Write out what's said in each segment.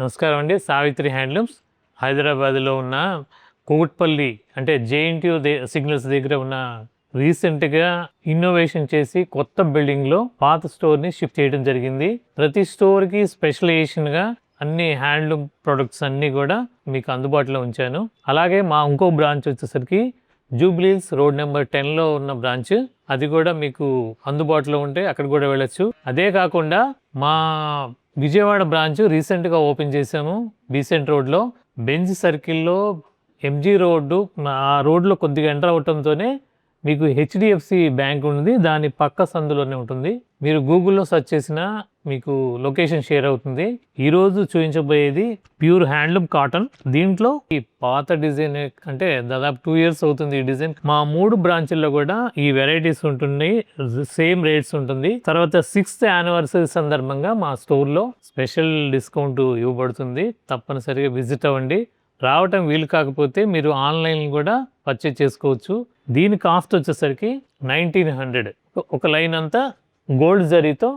నమస్కారం అండి. సావిత్రి హ్యాండ్లూమ్స్ హైదరాబాద్లో ఉన్న కూకట్పల్లి అంటే జేఎన్టీయూ సిగ్నల్స్ దగ్గర ఉన్న రీసెంట్గా ఇన్నోవేషన్ చేసి కొత్త బిల్డింగ్లో పాత స్టోర్ని షిఫ్ట్ చేయడం జరిగింది. ప్రతి స్టోర్కి స్పెషలైజేషన్గా అన్ని హ్యాండ్లూమ్ ప్రొడక్ట్స్ అన్నీ కూడా మీకు అందుబాటులో ఉంచాను. అలాగే మా ఇంకో బ్రాంచ్ వచ్చేసరికి జూబ్లీహిల్స్ రోడ్ నెంబర్ 10లో ఉన్న బ్రాంచ్, అది కూడా మీకు అందుబాటులో ఉంటే అక్కడ కూడా వెళ్ళొచ్చు. అదే కాకుండా మా విజయవాడ బ్రాంచ్ రీసెంట్గా ఓపెన్ చేసాము బీసెంట్ రోడ్లో, బెంజ్ సర్కిల్లో ఎంజీ రోడ్డు. ఆ రోడ్లో కొద్దిగా ఎంటర్ అవటంతోనే మీకు హెచ్డిఎఫ్సి బ్యాంక్ ఉంది, దాని పక్క సందులోనే ఉంటుంది. మీరు గూగుల్లో సెర్చ్ చేసినా మీకు లొకేషన్ షేర్ అవుతుంది. ఈరోజు చూపించబోయేది ప్యూర్ హ్యాండ్లూమ్ కాటన్. దీంట్లో ఈ పాత డిజైన్ అంటే దాదాపు 2 years అవుతుంది ఈ డిజైన్. మా 3 బ్రాంచుల్లో కూడా ఈ వెరైటీస్ ఉంటున్నాయి, సేమ్ రేట్స్ ఉంటుంది. తర్వాత 6th anniversary సందర్భంగా మా స్టోర్లో స్పెషల్ డిస్కౌంట్ ఇవ్వబడుతుంది. తప్పనిసరిగా విజిట్ అవ్వండి. రావటం వీలు కాకపోతే మీరు ఆన్లైన్ కూడా పర్చేజ్ చేసుకోవచ్చు. దీని కాస్ట్ వచ్చేసరికి 1900. ఒక లైన్ అంతా గోల్డ్ జరీతో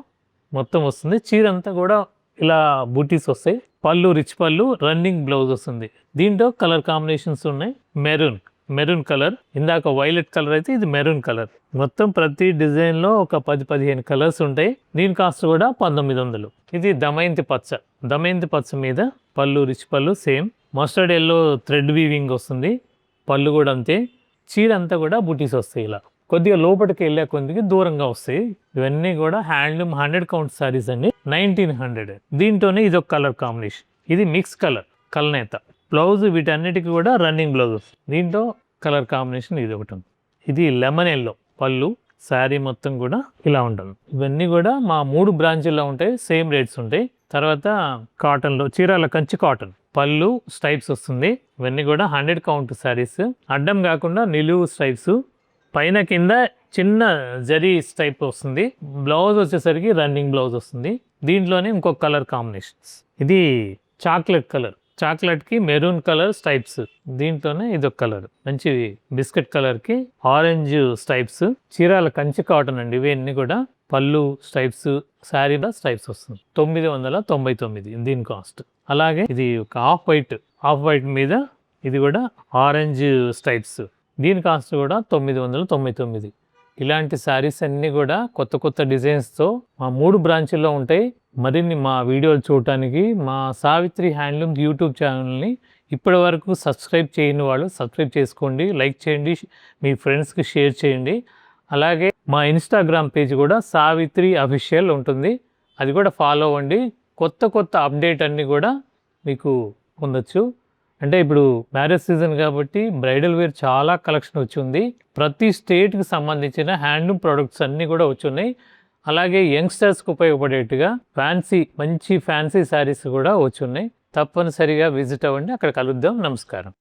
మొత్తం వస్తుంది. చీర అంతా కూడా ఇలా బూటీస్ వస్తాయి. పళ్ళు రిచ్ పళ్ళు, రన్నింగ్ బ్లౌజ్ వస్తుంది. దీంట్లో కలర్ కాంబినేషన్స్ ఉన్నాయి. మెరూన్ కలర్, ఇందాక వైలెట్ కలర్ అయితే ఇది మెరూన్ కలర్. మొత్తం ప్రతి డిజైన్లో ఒక 10-15 కలర్స్ ఉంటాయి. దీని కాస్ట్ కూడా 1900. ఇది దమయంతి పచ్చ మీద పళ్ళు రిచ్ పళ్ళు, same mustard yellow thread weaving వస్తుంది. పళ్ళు కూడా అంతే. చీర అంతా కూడా బూటీస్ వస్తాయి. ఇలా కొద్దిగా లోపలికి వెళ్ళే కొద్దిగా దూరంగా వస్తాయి. ఇవన్నీ కూడా హ్యాండ్లూమ్ 100 count సారీస్ అండి. 1900. దీంట్లోనే ఇది ఒక కలర్ కాంబినేషన్. ఇది మిక్స్ కలర్ కల్నేత బ్లౌజ్. వీటన్నిటికీ కూడా రన్నింగ్ బ్లౌజ్ వస్తుంది. దీంట్లో కలర్ కాంబినేషన్ ఇది ఒకటి ఉంది. ఇది లెమన్ ఎల్లో పళ్ళు. శారీ మొత్తం కూడా ఇలా ఉంటుంది. ఇవన్నీ కూడా మా 3 బ్రాంచుల్లో ఉంటాయి, సేమ్ రేట్స్ ఉంటాయి. తర్వాత కాటన్లో చీరాల కంచి కాటన్ పళ్ళు స్ట్రైప్స్ వస్తుంది. ఇవన్నీ కూడా 100 count శారీస్. అడ్డం కాకుండా నిలువు స్ట్రైప్స్, పైన కింద చిన్న జరీ స్టైప్ వస్తుంది. బ్లౌజ్ వచ్చేసరికి రన్నింగ్ బ్లౌజ్ వస్తుంది. దీంట్లోనే ఇంకొక కలర్ కాంబినేషన్స్. ఇది చాక్లెట్కి మెరూన్ కలర్ స్టైప్స్. దీంట్లోనే ఇదొక కలర్ మంచి బిస్కెట్ కలర్కి ఆరెంజ్ స్టైప్స్. చీరాల కంచి కాటన్ అండి ఇవన్నీ కూడా. పళ్ళు స్టైప్స్, శారీలో స్టైప్స్ వస్తుంది. 999 దీని కాస్ట్. అలాగే ఇది ఒక ఆఫ్ వైట్ మీద ఇది కూడా ఆరెంజ్ స్టైప్స్. దీని కాస్ట్ కూడా 999. ఇలాంటి శారీస్ అన్నీ కూడా కొత్త డిజైన్స్తో మా 3 బ్రాంచుల్లో ఉంటాయి. మరిన్ని మా వీడియోలు చూడటానికి మా సావిత్రి హ్యాండ్లూమ్ యూట్యూబ్ ఛానల్ని ఇప్పటి వరకు సబ్స్క్రైబ్ చేయని వాళ్ళు సబ్స్క్రైబ్ చేసుకోండి, లైక్ చేయండి, మీ ఫ్రెండ్స్కి షేర్ చేయండి. అలాగే మా ఇన్స్టాగ్రామ్ పేజ్ కూడా సావిత్రి అఫీషియల్ ఉంటుంది, అది కూడా ఫాలో అవ్వండి. కొత్త అప్డేట్ అన్నీ కూడా మీకు పొందొచ్చు. అంటే ఇప్పుడు మ్యారేజ్ సీజన్ కాబట్టి బ్రైడల్ వేర్ చాలా కలెక్షన్ వచ్చింది. ప్రతి స్టేట్కి సంబంధించిన హ్యాండ్లూమ్ ప్రొడక్ట్స్ అన్నీ కూడా వచ్చున్నాయి. అలాగే యంగ్స్టర్స్కి ఉపయోగపడేట్టుగా మంచి ఫ్యాన్సీ శారీస్ కూడా వచ్చున్నాయి. తప్పనిసరిగా విజిట్ అవ్వండి. అక్కడ కలుద్దాం. నమస్కారం.